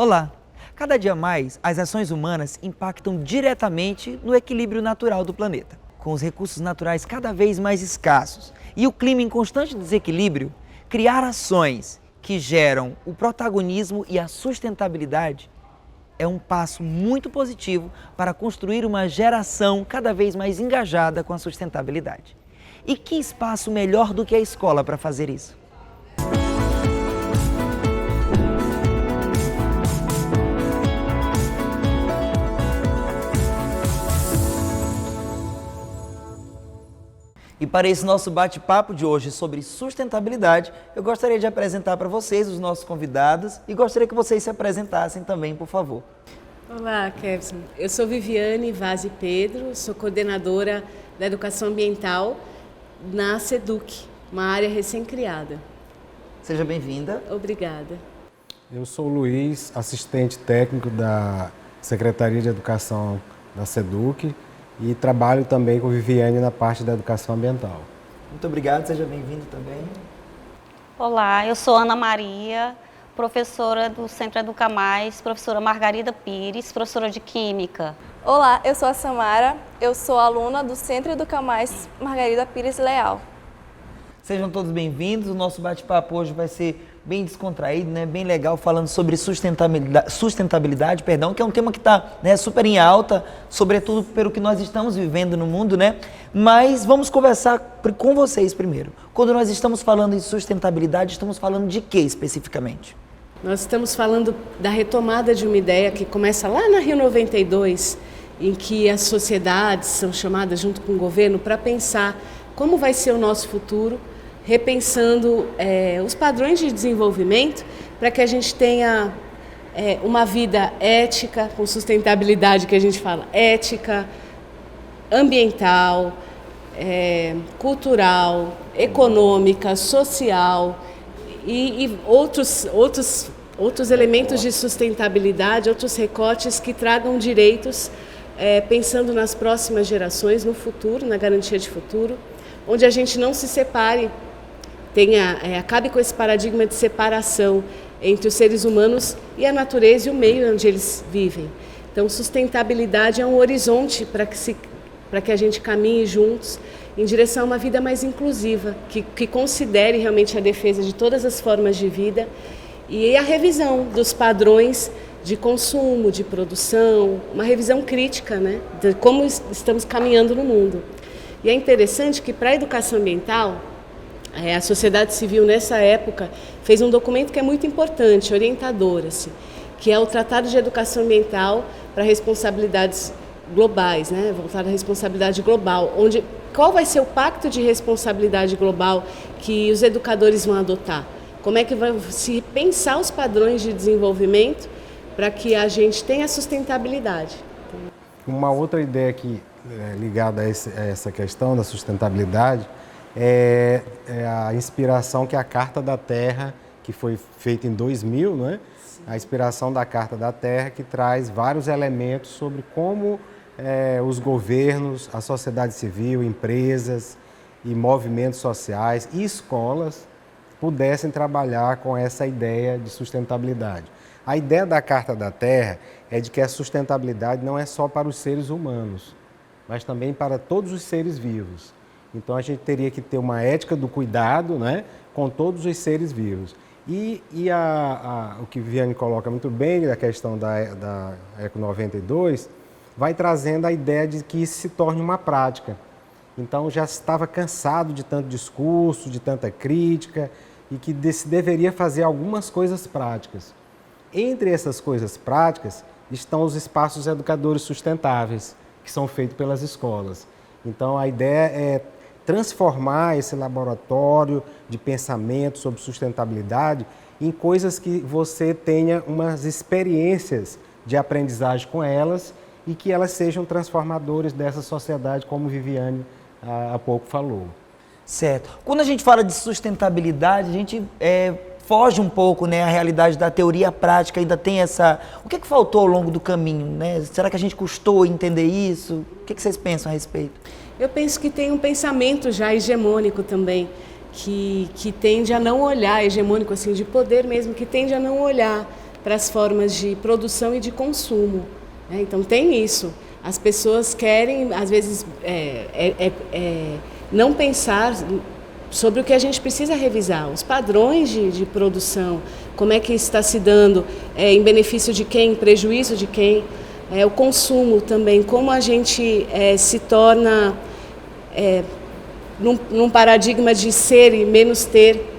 Olá! Cada dia mais, as ações humanas impactam diretamente no equilíbrio natural do planeta. Com os recursos naturais cada vez mais escassos e o clima em constante desequilíbrio, criar ações que geram o protagonismo e a sustentabilidade é um passo muito positivo para construir uma geração cada vez mais engajada com a sustentabilidade. E que espaço melhor do que a escola para fazer isso? E para esse nosso bate-papo de hoje sobre sustentabilidade, eu gostaria de apresentar para vocês os nossos convidados e gostaria que vocês se apresentassem também, por favor. Olá, Kevson. Eu sou Viviane Vaz Pedro, sou coordenadora da Educação Ambiental na SEDUC, uma área recém-criada. Seja bem-vinda. Obrigada. Eu sou o Luiz, assistente técnico da Secretaria de Educação da SEDUC e trabalho também com Viviane na parte da educação ambiental. Muito obrigado, seja bem-vindo também. Olá, eu sou Ana Maria, professora do Centro Educa Mais, professora Margarida Pires, professora de Química. Olá, eu sou a Samara, eu sou aluna do Centro Educa Mais Margarida Pires Leal. Sejam todos bem-vindos, o nosso bate-papo hoje vai ser bem descontraído, né? Bem legal, falando sobre sustentabilidade, que é um tema que está, né, super em alta, sobretudo pelo que nós estamos vivendo no mundo, né? Mas vamos conversar com vocês primeiro. Quando nós estamos falando em sustentabilidade, estamos falando de quê especificamente? Nós estamos falando da retomada de uma ideia que começa lá na Rio 92, em que as sociedades são chamadas junto com o governo para pensar como vai ser o nosso futuro, repensando os padrões de desenvolvimento para que a gente tenha uma vida ética, com sustentabilidade que a gente fala, ética, ambiental, cultural, econômica, social e outros elementos de sustentabilidade, outros recortes que tragam direitos, pensando nas próximas gerações, no futuro, na garantia de futuro, onde a gente não se separe, acabe com esse paradigma de separação entre os seres humanos e a natureza e o meio onde eles vivem. Então, sustentabilidade é um horizonte para que a gente caminhe juntos em direção a uma vida mais inclusiva, que considere realmente a defesa de todas as formas de vida e a revisão dos padrões de consumo, de produção, uma revisão crítica, né, de como estamos caminhando no mundo. E é interessante que para a educação ambiental, a sociedade civil nessa época fez um documento que é muito importante, orientador, assim, que é o Tratado de Educação Ambiental para Responsabilidades Globais, né, voltado à responsabilidade global, qual vai ser o pacto de responsabilidade global que os educadores vão adotar? Como é que vai se pensar os padrões de desenvolvimento para que a gente tenha sustentabilidade? Uma outra ideia que ligada a essa questão da sustentabilidade é a inspiração que a Carta da Terra, que foi feita em 2000, né? A inspiração da Carta da Terra, que traz vários elementos sobre como os governos, a sociedade civil, empresas e movimentos sociais e escolas pudessem trabalhar com essa ideia de sustentabilidade. A ideia da Carta da Terra é de que a sustentabilidade não é só para os seres humanos, mas também para todos os seres vivos. Então a gente teria que ter uma ética do cuidado, né, com todos os seres vivos. E o que Viviane coloca muito bem, da questão da Eco 92, vai trazendo a ideia de que isso se torne uma prática. Então já estava cansado de tanto discurso, de tanta crítica, e que se deveria fazer algumas coisas práticas. Entre essas coisas práticas estão os espaços educadores sustentáveis, que são feitos pelas escolas. Então a ideia é transformar esse laboratório de pensamento sobre sustentabilidade em coisas que você tenha umas experiências de aprendizagem com elas e que elas sejam transformadoras dessa sociedade, como Viviane há pouco falou. Certo. Quando a gente fala de sustentabilidade, a gente foge um pouco, né, a realidade da teoria prática, ainda tem essa... O que faltou ao longo do caminho, né? Será que a gente custou entender isso? O que vocês pensam a respeito? Eu penso que tem um pensamento já hegemônico também, que tende a não olhar, hegemônico assim, de poder mesmo, que tende a não olhar para as formas de produção e de consumo. Né? Então tem isso. As pessoas querem, às vezes, não pensar sobre o que a gente precisa revisar, os padrões de produção, como é que está se dando, em benefício de quem, em prejuízo de quem, o consumo também, como a gente se torna num paradigma de ser e menos ter,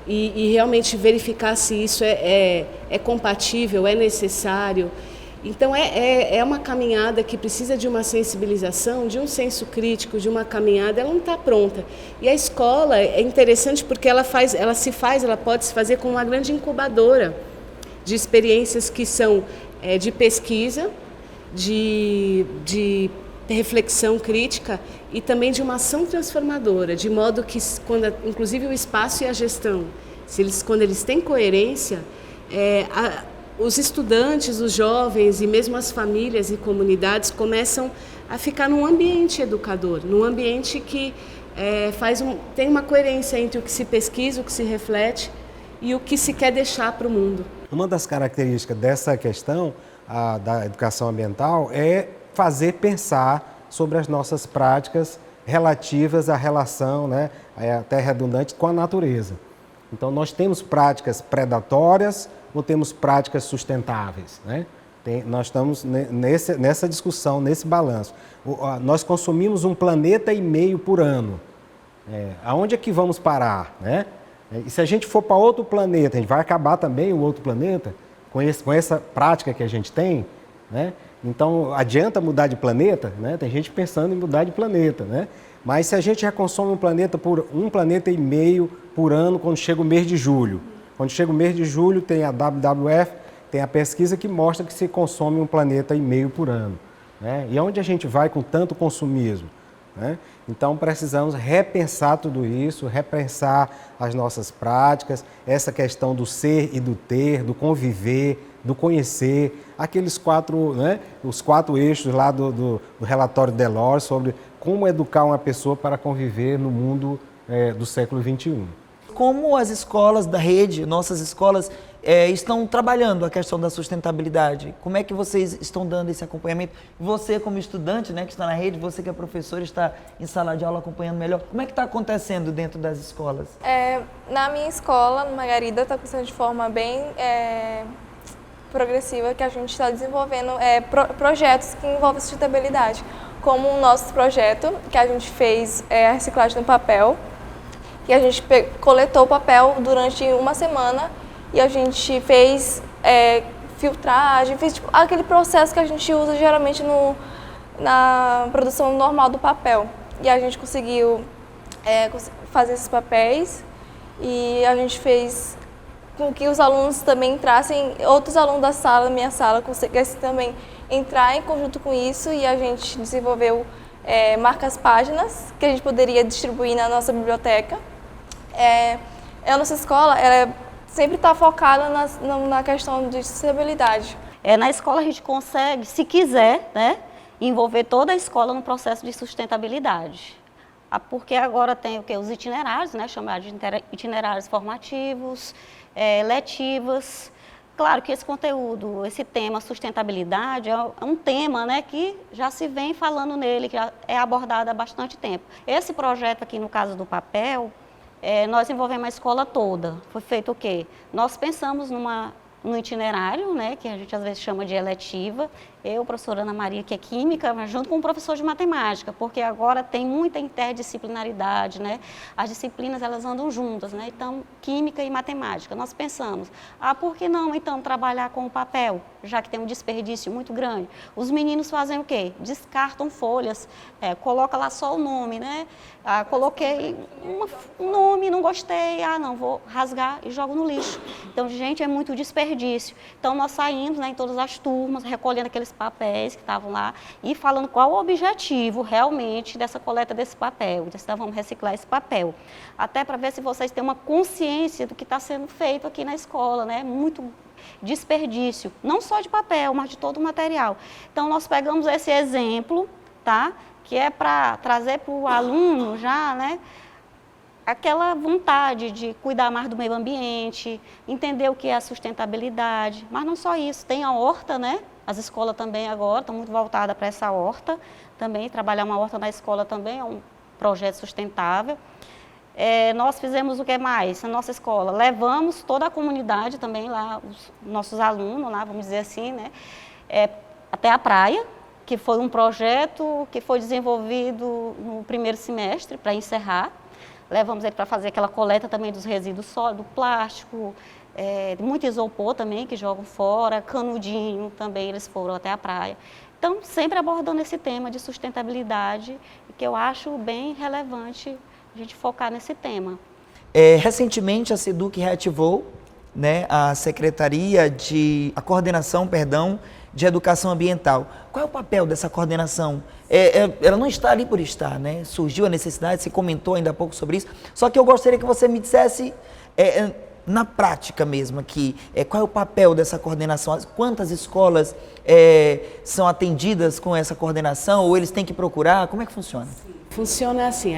e realmente verificar se isso é compatível, é necessário. Então, é uma caminhada que precisa de uma sensibilização, de um senso crítico, de uma caminhada, ela não está pronta. E a escola é interessante porque ela pode se fazer como uma grande incubadora de experiências que são de pesquisa, de reflexão crítica e também de uma ação transformadora, de modo que, inclusive o espaço e a gestão, quando eles têm coerência, os estudantes, os jovens e mesmo as famílias e comunidades começam a ficar num ambiente educador, num ambiente que tem uma coerência entre o que se pesquisa, o que se reflete e o que se quer deixar para o mundo. Uma das características dessa questão da educação ambiental é fazer pensar sobre as nossas práticas relativas à relação, né, até redundante, com a natureza. Então, nós temos práticas predatórias ou temos práticas sustentáveis, né? Nós estamos nessa discussão, nesse balanço. Nós consumimos 1,5 planeta por ano. Aonde é que vamos parar, né? E se a gente for para outro planeta, a gente vai acabar também o outro planeta com essa prática que a gente tem, né? Então, adianta mudar de planeta, né? Tem gente pensando em mudar de planeta, né? Mas se a gente já consome 1,5 planeta por ano quando chega o mês de julho. Quando chega o mês de julho, tem a WWF, tem a pesquisa que mostra que se consome 1,5 planeta por ano. Né? E aonde a gente vai com tanto consumismo? Né? Então, precisamos repensar tudo isso, repensar as nossas práticas, essa questão do ser e do ter, do conviver, do conhecer, aqueles os 4 eixos lá do relatório Delors sobre como educar uma pessoa para conviver no mundo do século XXI. Como as escolas da rede, nossas escolas, estão trabalhando a questão da sustentabilidade? Como é que vocês estão dando esse acompanhamento? Você como estudante, né, que está na rede, você que é professor, está em sala de aula acompanhando melhor, como é que está acontecendo dentro das escolas? Na minha escola, no Margarida, está acontecendo de forma bem progressiva, que a gente está desenvolvendo projetos que envolvem sustentabilidade, como o nosso projeto, que a gente fez a reciclagem do papel, e a gente coletou o papel durante uma semana e a gente fez filtragem, fez tipo, aquele processo que a gente usa geralmente na produção normal do papel. E a gente conseguiu fazer esses papéis e a gente fez com que os alunos também entrassem, outros alunos da sala, minha sala, conseguissem também entrar em conjunto com isso e a gente desenvolveu marcas-páginas que a gente poderia distribuir na nossa biblioteca. A nossa escola sempre está focada na questão de sustentabilidade. Na escola a gente consegue, se quiser, né, envolver toda a escola no processo de sustentabilidade. Porque agora tem os itinerários, né, chamados de itinerários formativos, letivas. Claro que esse conteúdo, esse tema sustentabilidade é um tema, né, que já se vem falando nele, que já é abordado há bastante tempo. Esse projeto aqui, no caso do papel, nós envolvemos a escola toda. Foi feito o quê? Nós pensamos num itinerário, né, que a gente às vezes chama de eletiva. Eu, professora Ana Maria, que é química, mas junto com o professor de matemática, porque agora tem muita interdisciplinaridade, né? As disciplinas, elas andam juntas, né? Então, química e matemática. Nós pensamos, por que não, então, trabalhar com o papel, já que tem um desperdício muito grande? Os meninos fazem o quê? Descartam folhas, coloca lá só o nome, né? Coloquei um nome, não gostei, não, vou rasgar e jogo no lixo. Então, gente, é muito desperdício. Então, nós saímos, né, em todas as turmas, recolhendo aqueles papéis que estavam lá e falando qual o objetivo realmente dessa coleta desse papel. Então, vamos reciclar esse papel. Até para ver se vocês têm uma consciência do que está sendo feito aqui na escola, né? Muito desperdício, não só de papel, mas de todo o material. Então, nós pegamos esse exemplo, tá? Que é para trazer para o aluno já, né? aquela vontade de cuidar mais do meio ambiente, entender o que é a sustentabilidade. Mas não só isso, tem a horta, né? As escolas também agora estão muito voltadas para essa horta. Também, trabalhar uma horta na escola também é um projeto sustentável. Nós fizemos o que mais na nossa escola? Levamos toda a comunidade também lá, os nossos alunos lá, vamos dizer assim, né? Até a praia, que foi um projeto que foi desenvolvido no primeiro semestre, para encerrar. Levamos ele para fazer aquela coleta também dos resíduos sólidos, plástico, muito isopor também, que jogam fora, canudinho também, eles foram até a praia. Então, sempre abordando esse tema de sustentabilidade, que eu acho bem relevante a gente focar nesse tema. Recentemente, a SEDUC reativou, né, a coordenação, de educação ambiental. Qual é o papel dessa coordenação? Ela não está ali por estar, né? Surgiu a necessidade, você comentou ainda há pouco sobre isso, só que eu gostaria que você me dissesse, na prática mesmo aqui, qual é o papel dessa coordenação? Quantas escolas são atendidas com essa coordenação, ou eles têm que procurar? Como é que funciona? Funciona assim,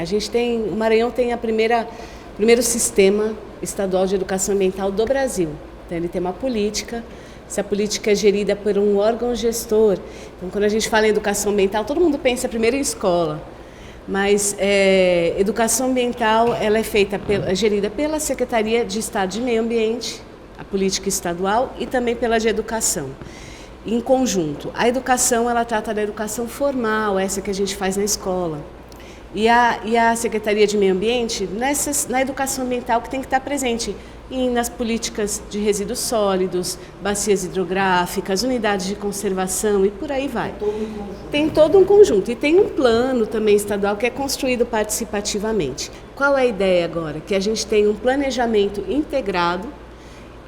o Maranhão tem primeiro sistema estadual de educação ambiental do Brasil. Então, ele tem uma política. Essa política é gerida por um órgão gestor. Então, quando a gente fala em educação ambiental, todo mundo pensa primeiro em escola. Mas educação ambiental ela é gerida pela Secretaria de Estado de Meio Ambiente, a política estadual, e também pela de educação, em conjunto. A educação, ela trata da educação formal, essa que a gente faz na escola. E a Secretaria de Meio Ambiente, na educação ambiental, que tem que estar presente nas políticas de resíduos sólidos, bacias hidrográficas, unidades de conservação e por aí vai. Tem todo um conjunto. E tem um plano também estadual que é construído participativamente. Qual é a ideia agora? Que a gente tem um planejamento integrado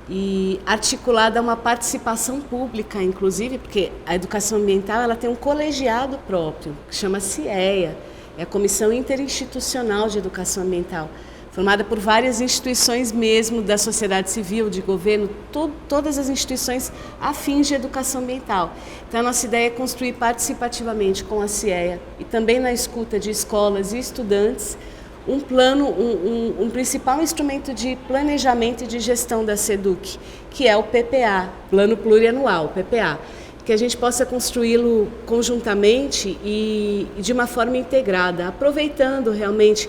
e articulado a uma participação pública, inclusive, porque a educação ambiental ela tem um colegiado próprio, que chama CIEA, é a Comissão Interinstitucional de Educação Ambiental, formada por várias instituições mesmo da sociedade civil, de governo, todas as instituições afins de educação ambiental. Então, a nossa ideia é construir participativamente com a CIEA e também na escuta de escolas e estudantes um plano, um principal instrumento de planejamento e de gestão da SEDUC, que é o PPA, Plano Plurianual, PPA, que a gente possa construí-lo conjuntamente e de uma forma integrada, aproveitando realmente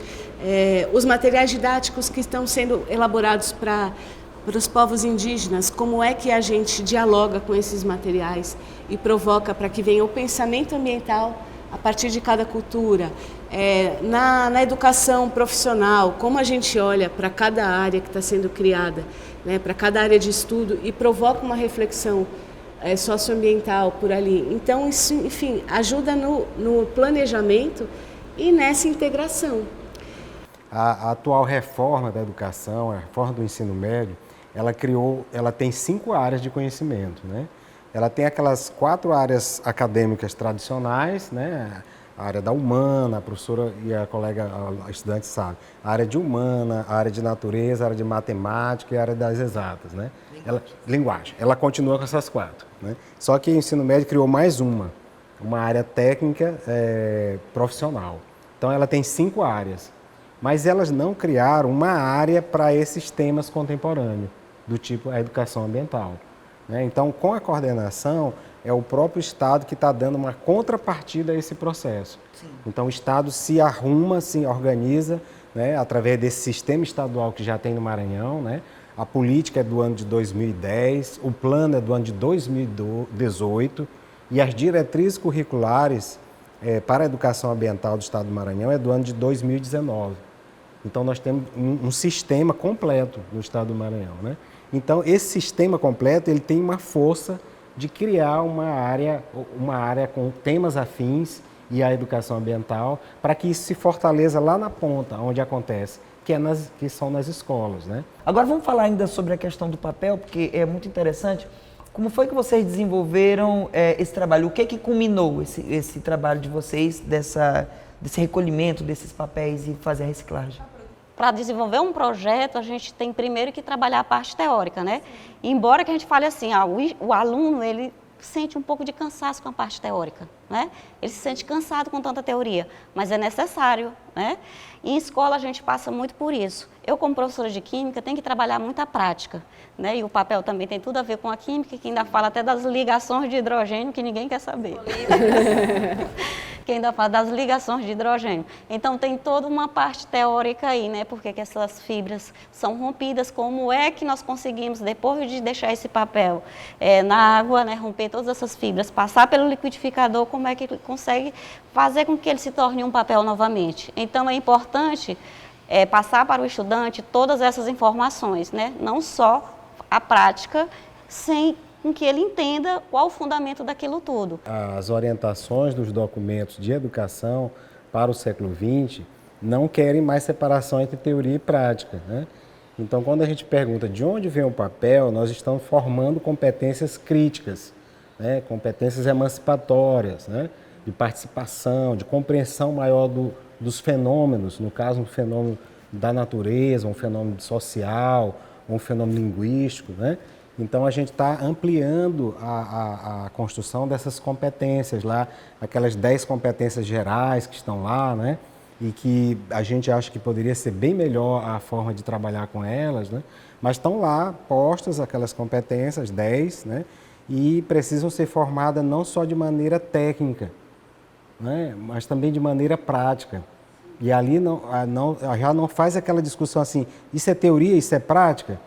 os materiais didáticos que estão sendo elaborados para os povos indígenas, como é que a gente dialoga com esses materiais e provoca para que venha o pensamento ambiental a partir de cada cultura, na educação profissional, como a gente olha para cada área que está sendo criada, né, para cada área de estudo e provoca uma reflexão socioambiental por ali. Então, isso, enfim, ajuda no planejamento e nessa integração. A atual reforma da educação, a reforma do ensino médio, ela tem 5 áreas de conhecimento, né? Ela tem aquelas 4 áreas acadêmicas tradicionais, né? A área da humana, a professora e a colega, a estudante sabe, a área de humana, a área de natureza, a área de matemática e a área das exatas, né? Linguagem. Ela continua com essas 4, né? Só que o ensino médio criou mais uma área técnica profissional. Então, ela tem 5 áreas. Mas elas não criaram uma área para esses temas contemporâneos, do tipo a educação ambiental, né? Então, com a coordenação, é o próprio Estado que está dando uma contrapartida a esse processo. Sim. Então, o Estado se arruma, se organiza, né, através desse sistema estadual que já tem no Maranhão, né? A política é do ano de 2010, o plano é do ano de 2018 e as diretrizes curriculares para a educação ambiental do Estado do Maranhão é do ano de 2019. Então, nós temos um sistema completo no Estado do Maranhão, né? Então, esse sistema completo ele tem uma força de criar uma área com temas afins e a educação ambiental para que isso se fortaleça lá na ponta, onde acontece, que são nas escolas, né? Agora, vamos falar ainda sobre a questão do papel, porque é muito interessante. Como foi que vocês desenvolveram esse trabalho? O que culminou esse trabalho de vocês, desse recolhimento desses papéis e fazer a reciclagem? Para desenvolver um projeto, a gente tem primeiro que trabalhar a parte teórica, né? Embora que a gente fale assim, o aluno, ele sente um pouco de cansaço com a parte teórica, né? Ele se sente cansado com tanta teoria, mas é necessário, né? E em escola a gente passa muito por isso. Eu, como professora de química, tenho que trabalhar muito a prática, né? E o papel também tem tudo a ver com a química, que ainda fala até das ligações de hidrogênio, que ninguém quer saber. Que ainda fala das ligações de hidrogênio. Então tem toda uma parte teórica aí, né? Porque que essas fibras são rompidas, como é que nós conseguimos, depois de deixar esse papel na água, né? Romper todas essas fibras, passar pelo liquidificador, como é que ele consegue fazer com que ele se torne um papel novamente. Então é importante passar para o estudante todas essas informações, né? Não só a prática, sem com que ele entenda qual o fundamento daquilo tudo. As orientações dos documentos de educação para o século XX não querem mais separação entre teoria e prática, né? Então, quando a gente pergunta de onde vem o papel, nós estamos formando competências críticas, né? Competências emancipatórias, né? De participação, de compreensão maior dos fenômenos, no caso, um fenômeno da natureza, um fenômeno social, um fenômeno linguístico, né? Então, a gente está ampliando a construção dessas competências lá, aquelas 10 competências gerais que estão lá, né? E que a gente acha que poderia ser bem melhor a forma de trabalhar com elas, né? Mas estão lá postas aquelas competências, 10, né? E precisam ser formadas não só de maneira técnica, né? Mas também de maneira prática. E ali já não faz aquela discussão assim, isso é teoria, isso é prática?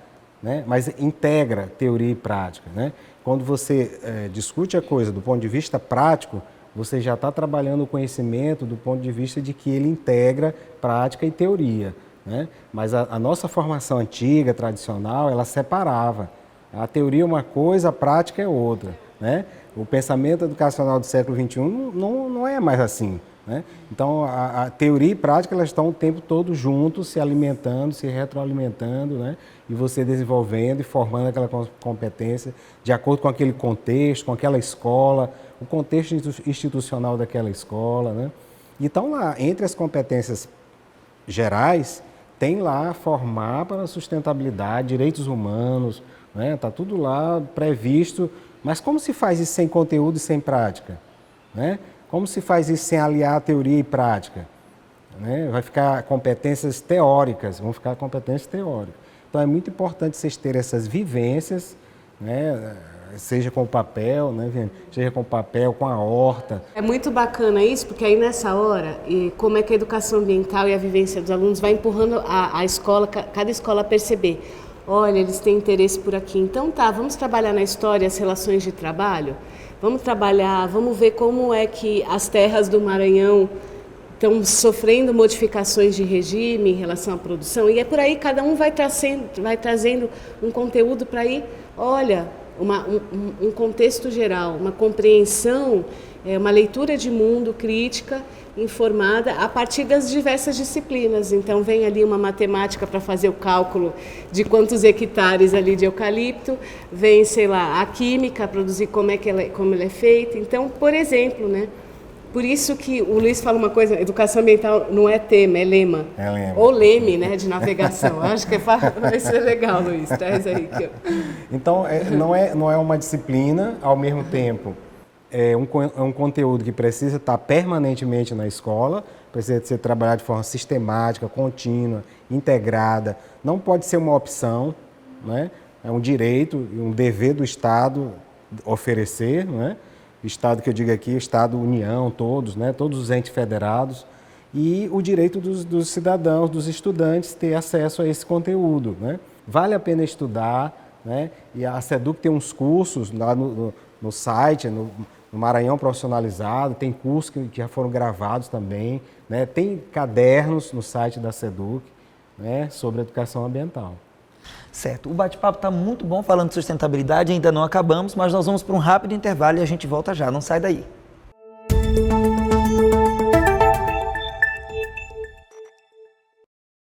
Né? Mas integra teoria e prática, né? Quando você discute a coisa do ponto de vista prático, você já está trabalhando o conhecimento do ponto de vista de que ele integra prática e teoria, né? Mas a nossa formação antiga, tradicional, ela separava. A teoria é uma coisa, a prática é outra, né? O pensamento educacional do século XXI não é mais assim, né? Então, a teoria e prática elas estão o tempo todo juntos, se alimentando, se retroalimentando, né? E você desenvolvendo e formando aquela competência de acordo com aquele contexto, com aquela escola, o contexto institucional daquela escola, né? Então, lá, entre as competências gerais, tem lá formar para a sustentabilidade, direitos humanos, né? Está tudo lá previsto, mas como se faz isso sem conteúdo e sem prática, né? Como se faz isso sem aliar teoria e prática? Né? Vai ficar competências teóricas, vão ficar competências teóricas. Então é muito importante vocês terem essas vivências, né? Seja com o papel, né? Seja com o papel, com a horta. É muito bacana isso, porque aí nessa hora, e como é que a educação ambiental e a vivência dos alunos vai empurrando a escola, cada escola a perceber. Olha, eles têm interesse por aqui. Então tá, vamos trabalhar na história as relações de trabalho? Vamos trabalhar, vamos ver como é que as terras do Maranhão estão sofrendo modificações de regime em relação à produção. E é por aí, cada um vai trazendo um conteúdo para ir, olha, um contexto geral, uma compreensão, uma leitura de mundo crítica, informada a partir das diversas disciplinas. Então vem ali uma matemática para fazer o cálculo de quantos hectares ali de eucalipto, vem, sei lá, a química, produzir como ela é feita. Então, por exemplo, né? Por isso que o Luiz fala uma coisa, educação ambiental não é tema, é lema. É lema. Ou leme, né, de navegação. Acho que vai ser legal, Luiz, traz aí. Então, não é uma disciplina, ao mesmo tempo, é um conteúdo que precisa estar permanentemente na escola, precisa ser trabalhado de forma sistemática, contínua, integrada. Não pode ser uma opção, né? É um direito e um dever do Estado oferecer, né? O Estado que eu digo aqui, o Estado, União, todos, né? Todos os entes federados, e o direito dos cidadãos, dos estudantes, ter acesso a esse conteúdo, né? Vale a pena estudar, né? E a SEDUC tem uns cursos lá no site, no Maranhão Profissionalizado, tem cursos que já foram gravados também, né? Tem cadernos no site da SEDUC, né? Sobre educação ambiental. Certo, o bate-papo está muito bom falando de sustentabilidade, ainda não acabamos, mas nós vamos para um rápido intervalo e a gente volta já, não sai daí.